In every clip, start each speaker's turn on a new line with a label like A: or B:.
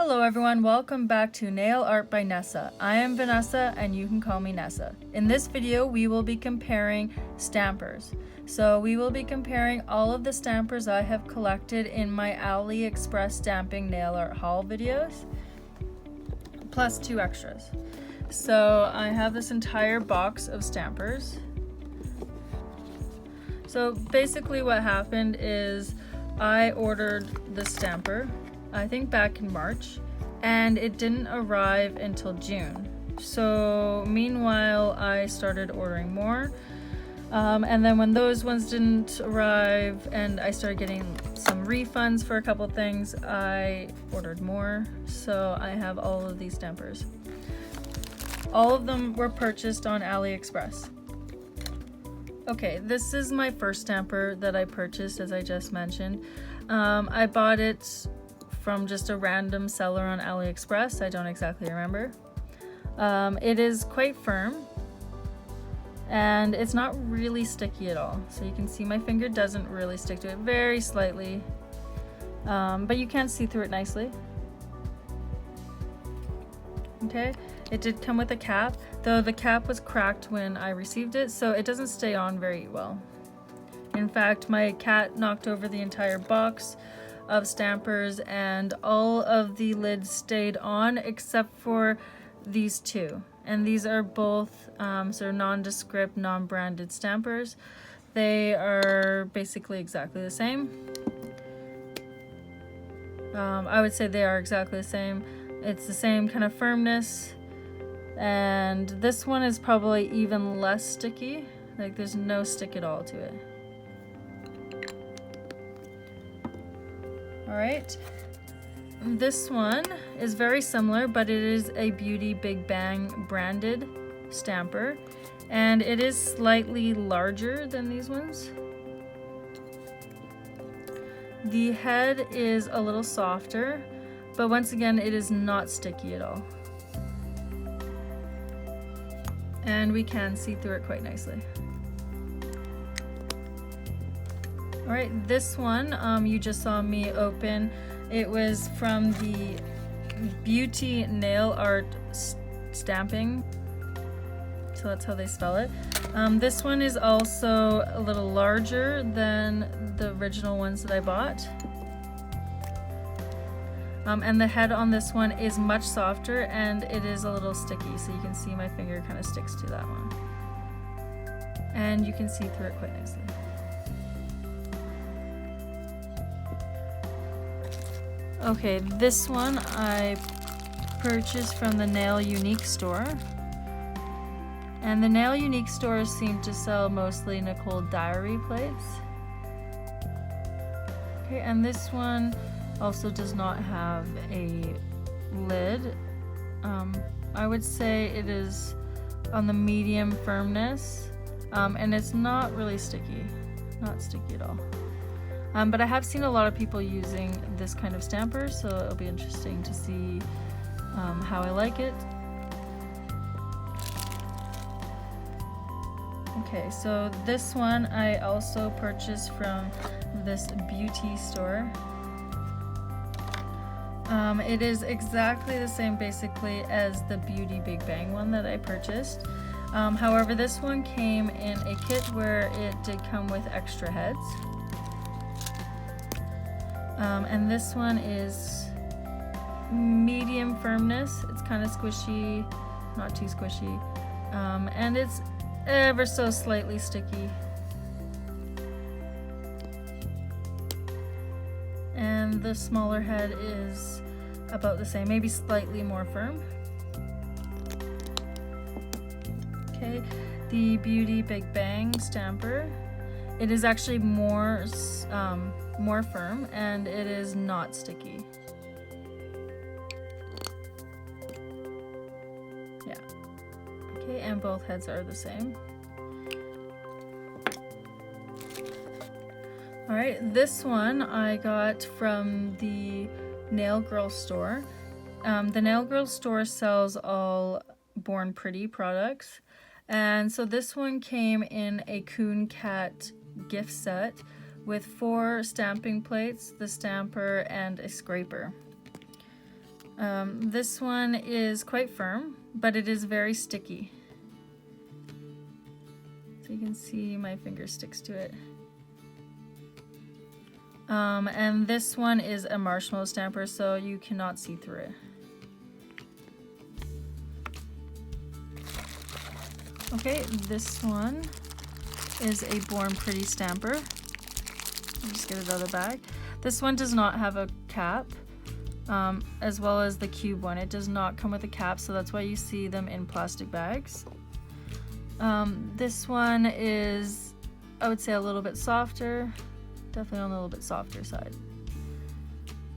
A: Hello everyone, welcome back to Nail Art by Nessa. I am Vanessa and you can call me Nessa. In this video we will be comparing stampers. So we will be comparing all of the stampers I have collected in my AliExpress stamping nail art haul videos, plus 2 extras. So I have this entire box of stampers. So basically what happened is I ordered the stamper, I think back in March, and it didn't arrive until June. So meanwhile I started ordering more, and then when those ones didn't arrive and I started getting some refunds for a couple things, I ordered more. So I have all of these stampers. All of them were purchased on AliExpress. Okay, this is my first stamper that I purchased, as I just mentioned. I bought it from just a random seller on AliExpress. I don't exactly remember. It is quite firm and it's not really sticky at all. So you can see my finger doesn't really stick to it, very slightly, but you can see through it nicely. Okay, it did come with a cap, though the cap was cracked when I received it, so it doesn't stay on very well. In fact, my cat knocked over the entire box of stampers and all of the lids stayed on except for these two, and these are both sort of nondescript, non-branded stampers. They are basically exactly the same. I would say they are exactly the same. It's the same kind of firmness, and this one is probably even less sticky. Like, there's no stick at all to it. Alright, this one is very similar, but it is a Beauty Big Bang branded stamper, and it is slightly larger than these ones. The head is a little softer, but once again it is not sticky at all. And we can see through it quite nicely. Alright, this one you just saw me open. It was from the Beauty Nail Art Stamping. So that's how they spell it. This one is also a little larger than the original ones that I bought. And the head on this one is much softer and it is a little sticky, so you can see my finger kind of sticks to that one. And you can see through it quite nicely. Okay, this one I purchased from the Nail Unique store. And the Nail Unique store seem to sell mostly Nicole diary plates. Okay, and this one also does not have a lid. I would say it is on the medium firmness, and it's not really sticky, not sticky at all. But I have seen a lot of people using this kind of stamper, so it'll be interesting to see how I like it. Okay, so this one I also purchased from this beauty store. It is exactly the same basically as the Beauty Big Bang one that I purchased. However, this one came in a kit where it did come with extra heads. And this one is medium firmness. It's kind of squishy, not too squishy, and it's ever so slightly sticky. And the smaller head is about the same, maybe slightly more firm. Okay, the Beauty Big Bang stamper, it is actually more firm and it is not sticky. Yeah. Okay, and both heads are the same. Alright, this one I got from the Nail Girl store. The Nail Girl store sells all Born Pretty products, and so this one came in a Coon Cat gift set with 4 stamping plates, the stamper, and a scraper. This one is quite firm, but it is very sticky. So you can see my finger sticks to it. And this one is a marshmallow stamper, so you cannot see through it. Okay, this one is a Born Pretty stamper. I'll just get it out of the bag. This one does not have a cap, as well as the cube one. It does not come with a cap, so that's why you see them in plastic bags. This one is, I would say, a little bit softer, definitely on the little bit softer side.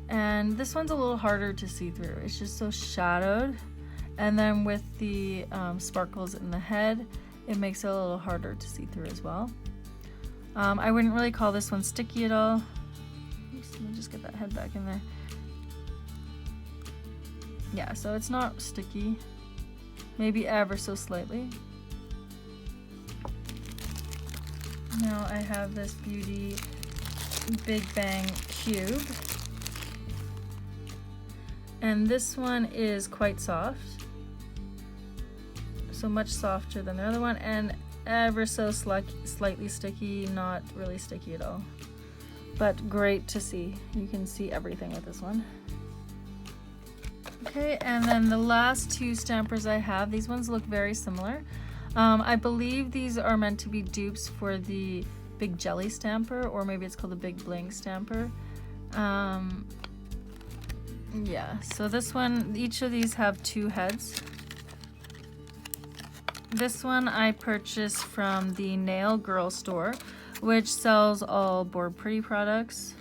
A: And this one's a little harder to see through. It's just so shadowed. And then with the sparkles in the head, it makes it a little harder to see through as well. I wouldn't really call this one sticky at all. Oops, let me just get that head back in there. Yeah, so it's not sticky. Maybe ever so slightly. Now I have this Beauty Big Bang Cube. And this one is quite soft. So much softer than the other one, and ever so slightly sticky, not really sticky at all. But great to see. You can see everything with this one. Okay, and then the last two stampers I have, these ones look very similar. I believe these are meant to be dupes for the Big Jelly stamper, or maybe it's called the Big Bling stamper. Yeah, so this one, each of these have two heads. This one I purchased from the Nail Girl store, which sells all Born Pretty products.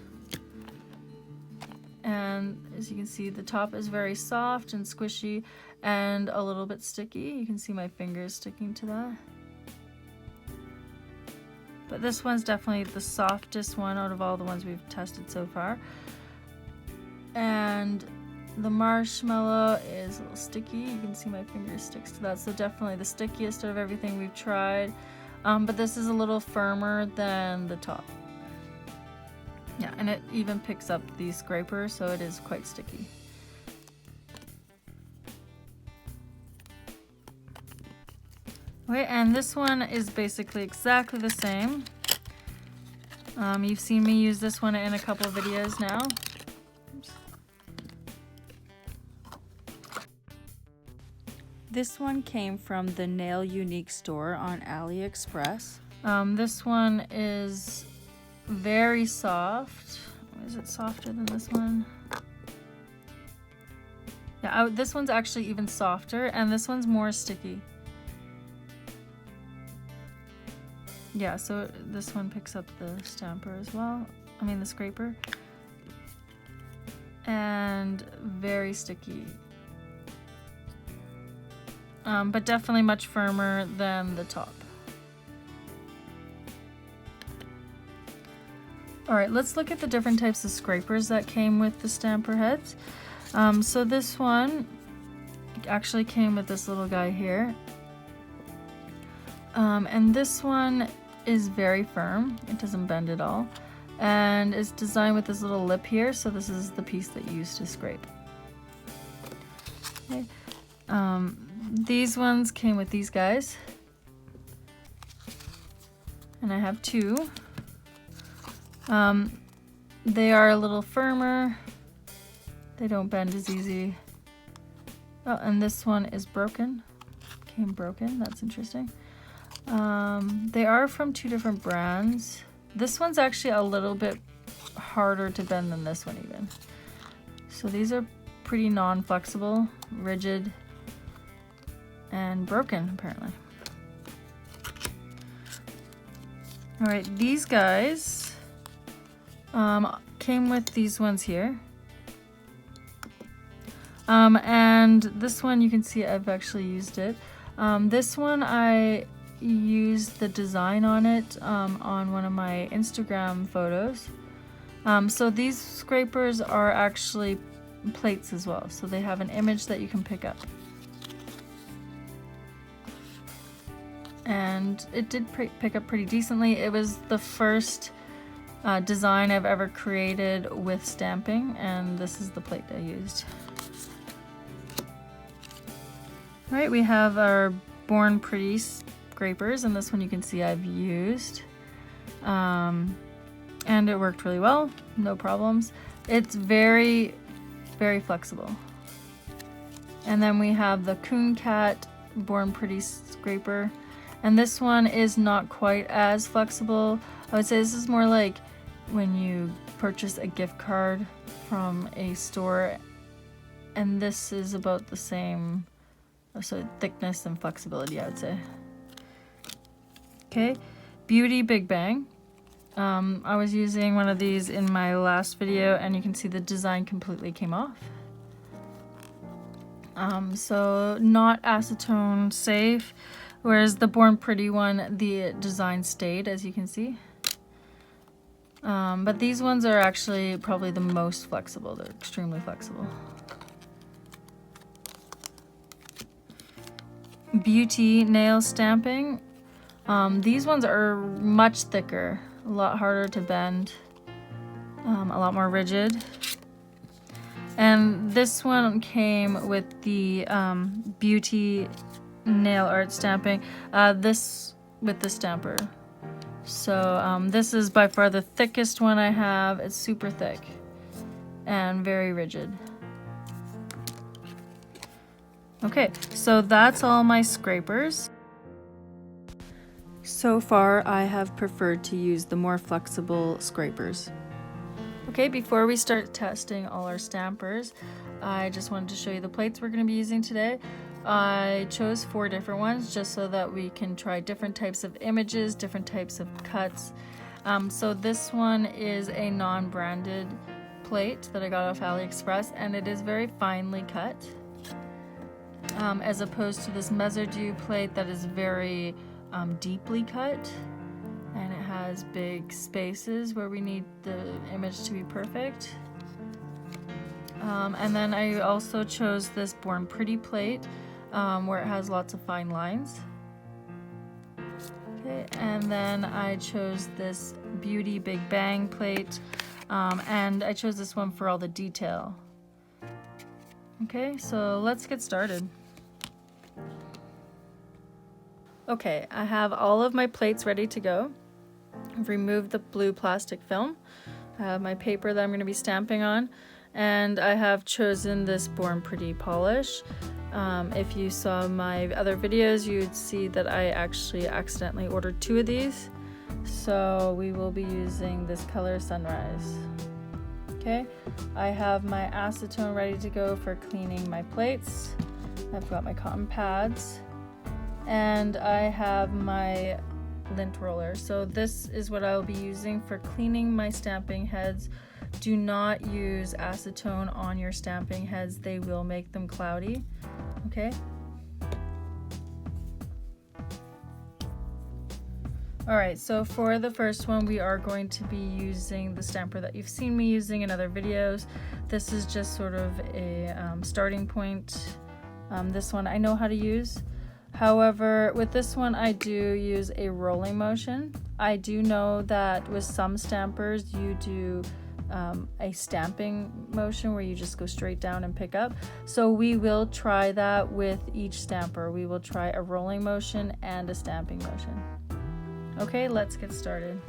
A: And as you can see, the top is very soft and squishy and a little bit sticky. You can see my fingers sticking to that. But this one's definitely the softest one out of all the ones we've tested so far. And the marshmallow is a little sticky. You can see my finger sticks to that. So definitely the stickiest of everything we've tried. But this is a little firmer than the top. Yeah, and it even picks up the scraper, so it is quite sticky. Okay, and this one is basically exactly the same. You've seen me use this one in a couple of videos now. Oops. This one came from the Nail Unique store on AliExpress. This one is very soft. Is it softer than this one? Yeah, this one's actually even softer, and this one's more sticky. Yeah, so this one picks up the stamper as well. I mean the scraper. And very sticky. But definitely much firmer than the top. Alright, let's look at the different types of scrapers that came with the stamper heads. So this one actually came with this little guy here. And this one is very firm. It doesn't bend at all. And it's designed with this little lip here, so this is the piece that you use to scrape. Okay. These ones came with these guys. And I have two. They are a little firmer. They don't bend as easy. Oh, and this one is broken. Came broken, that's interesting. They are from two different brands. This one's actually a little bit harder to bend than this one even. So these are pretty non-flexible, rigid, and broken apparently. Alright, these guys came with these ones here. And this one, you can see I've actually used it. This one I used the design on it on one of my Instagram photos. So these scrapers are actually plates as well, so they have an image that you can pick up. And it did pick up pretty decently. It was the first design I've ever created with stamping, and this is the plate I used. All right, we have our Born Pretty scrapers, and this one you can see I've used. And it worked really well, no problems. It's very, very flexible. And then we have the Coon Cat Born Pretty scraper. And this one is not quite as flexible. I would say this is more like when you purchase a gift card from a store, and this is about the same, so thickness and flexibility, I would say. Okay, Beauty Big Bang. I was using one of these in my last video, and you can see the design completely came off. So not acetone safe, whereas the Born Pretty one, the design stayed, as you can see. But these ones are actually probably the most flexible. They're extremely flexible. Beauty nail stamping. These ones are much thicker, a lot harder to bend, a lot more rigid. And this one came with the Beauty nail art stamping, this with the stamper. So this is by far the thickest one I have. It's super thick and very rigid. Okay, so that's all my scrapers. So far, I have preferred to use the more flexible scrapers. Okay, before we start testing all our stampers, I just wanted to show you the plates we're going to be using today. I chose 4 different ones just so that we can try different types of images, different types of cuts. So this one is a non-branded plate that I got off AliExpress, and it is very finely cut, as opposed to this Messerdew plate that is very deeply cut, and it has big spaces where we need the image to be perfect. And then I also chose this Born Pretty plate, where it has lots of fine lines. Okay, and then I chose this Beauty Big Bang plate, and I chose this one for all the detail. Okay, so let's get started. Okay, I have all of my plates ready to go. I've removed the blue plastic film. I have my paper that I'm going to be stamping on, and I have chosen this Born Pretty polish. If you saw my other videos, you'd see that I actually accidentally ordered 2 of these. So we will be using this color Sunrise. Okay, I have my acetone ready to go for cleaning my plates. I've got my cotton pads, and I have my lint roller. So this is what I will be using for cleaning my stamping heads. Do not use acetone on your stamping heads. They will make them cloudy. Okay. Alright, so for the first one, we are going to be using the stamper that you've seen me using in other videos. This is just sort of a starting point. This one I know how to use. However, with this one, I do use a rolling motion. I do know that with some stampers, you do a stamping motion where you just go straight down and pick up. So we will try that with each stamper. We will try a rolling motion and a stamping motion. Okay, let's get started.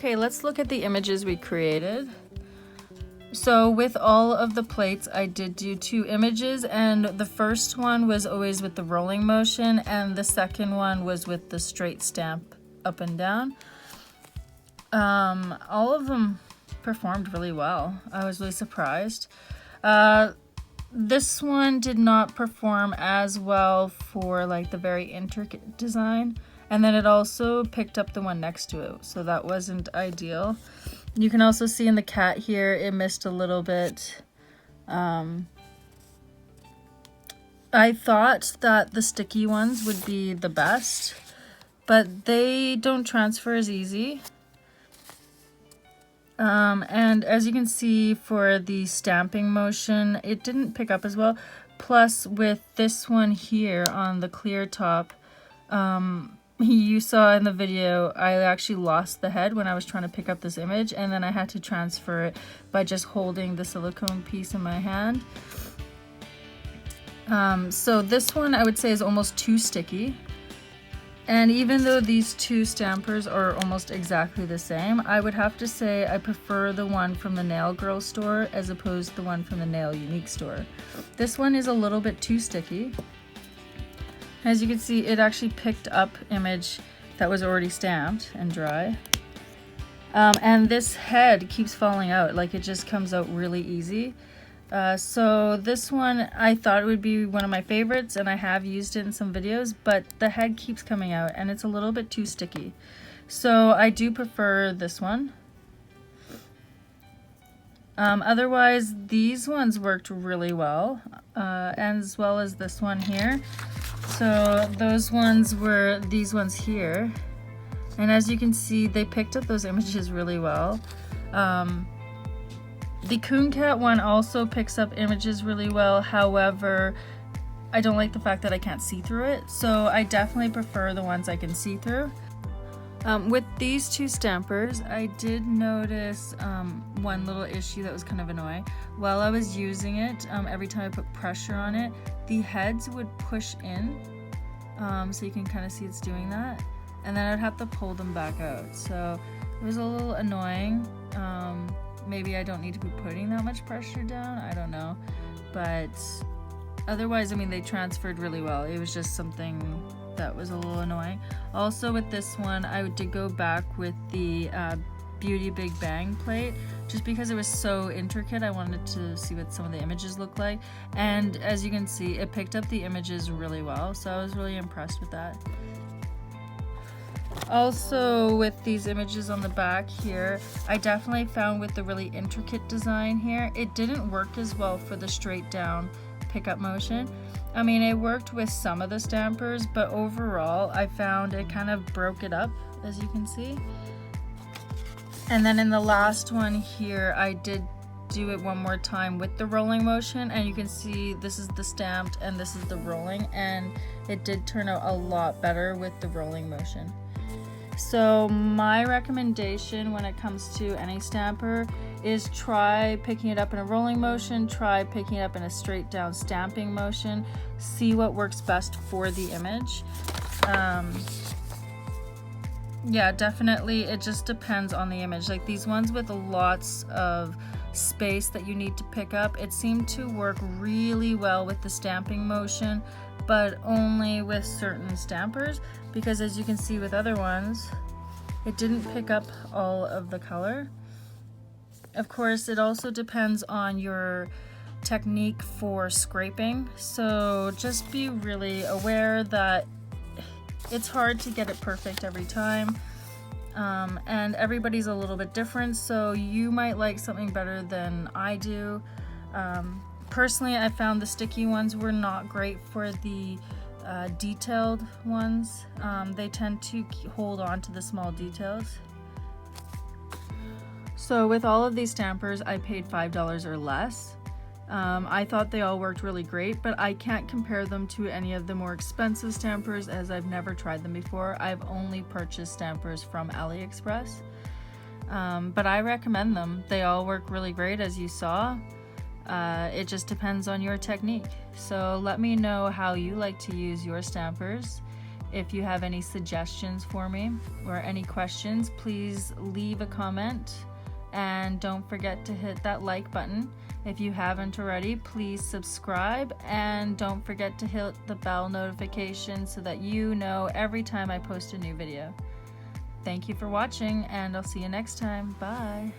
A: Okay, let's look at the images we created. So with all of the plates, I did do 2 images, and the first one was always with the rolling motion, and the second one was with the straight stamp up and down. All of them performed really well. I was really surprised. This one did not perform as well for like the very intricate design, and then it also picked up the one next to it, so that wasn't ideal. You can also see in the cat here, it missed a little bit. I thought that the sticky ones would be the best, but they don't transfer as easy. And as you can see for the stamping motion, it didn't pick up as well. Plus with this one here on the clear top, you saw in the video, I actually lost the head when I was trying to pick up this image, and then I had to transfer it by just holding the silicone piece in my hand. So this one I would say is almost too sticky. And even though these 2 stampers are almost exactly the same, I would have to say I prefer the one from the Nail Girl store as opposed to the one from the Nail Unique store. This one is a little bit too sticky. As you can see, it actually picked up image that was already stamped and dry. And this head keeps falling out, like it just comes out really easy. So this one, I thought it would be one of my favorites, and I have used it in some videos, but the head keeps coming out and it's a little bit too sticky. So I do prefer this one. Otherwise, these ones worked really well, as well as this one here. So those ones were these ones here. And as you can see, they picked up those images really well. The Coon Cat one also picks up images really well. However, I don't like the fact that I can't see through it. So I definitely prefer the ones I can see through. With these 2 stampers, I did notice one little issue that was kind of annoying. While I was using it, every time I put pressure on it, the heads would push in. So you can kind of see it's doing that. And then I'd have to pull them back out. So it was a little annoying. Maybe I don't need to be putting that much pressure down. I don't know. But otherwise, I mean, they transferred really well. It was just something that was a little annoying. Also with this one, I did go back with the Beauty Big Bang plate just because it was so intricate. I wanted to see what some of the images look like, and as you can see, it picked up the images really well, so I was really impressed with that. Also with these images on the back here, I definitely found with the really intricate design here, it didn't work as well for the straight down pickup motion. I mean, it worked with some of the stampers, but overall I found it kind of broke it up, as you can see. And then in the last one here, I did do it one more time with the rolling motion, and you can see this is the stamped and this is the rolling, and it did turn out a lot better with the rolling motion. So my recommendation when it comes to any stamper is try picking it up in a rolling motion, try picking it up in a straight down stamping motion, see what works best for the image. Yeah, definitely, it just depends on the image. Like these ones with lots of space that you need to pick up, it seemed to work really well with the stamping motion, but only with certain stampers, because as you can see with other ones, it didn't pick up all of the color. Of course, it also depends on your technique for scraping, so just be really aware that it's hard to get it perfect every time, and everybody's a little bit different, so you might like something better than I do. Personally, I found the sticky ones were not great for the detailed ones. They tend to hold on to the small details. So with all of these stampers, I paid $5 or less. I thought they all worked really great, but I can't compare them to any of the more expensive stampers as I've never tried them before. I've only purchased stampers from AliExpress, but I recommend them. They all work really great, as you saw. It just depends on your technique. So let me know how you like to use your stampers. If you have any suggestions for me or any questions, please leave a comment, and don't forget to hit that like button. If you haven't already, please subscribe, and don't forget to hit the bell notification so that you know every time I post a new video. Thank you for watching, and I'll see you next time. Bye.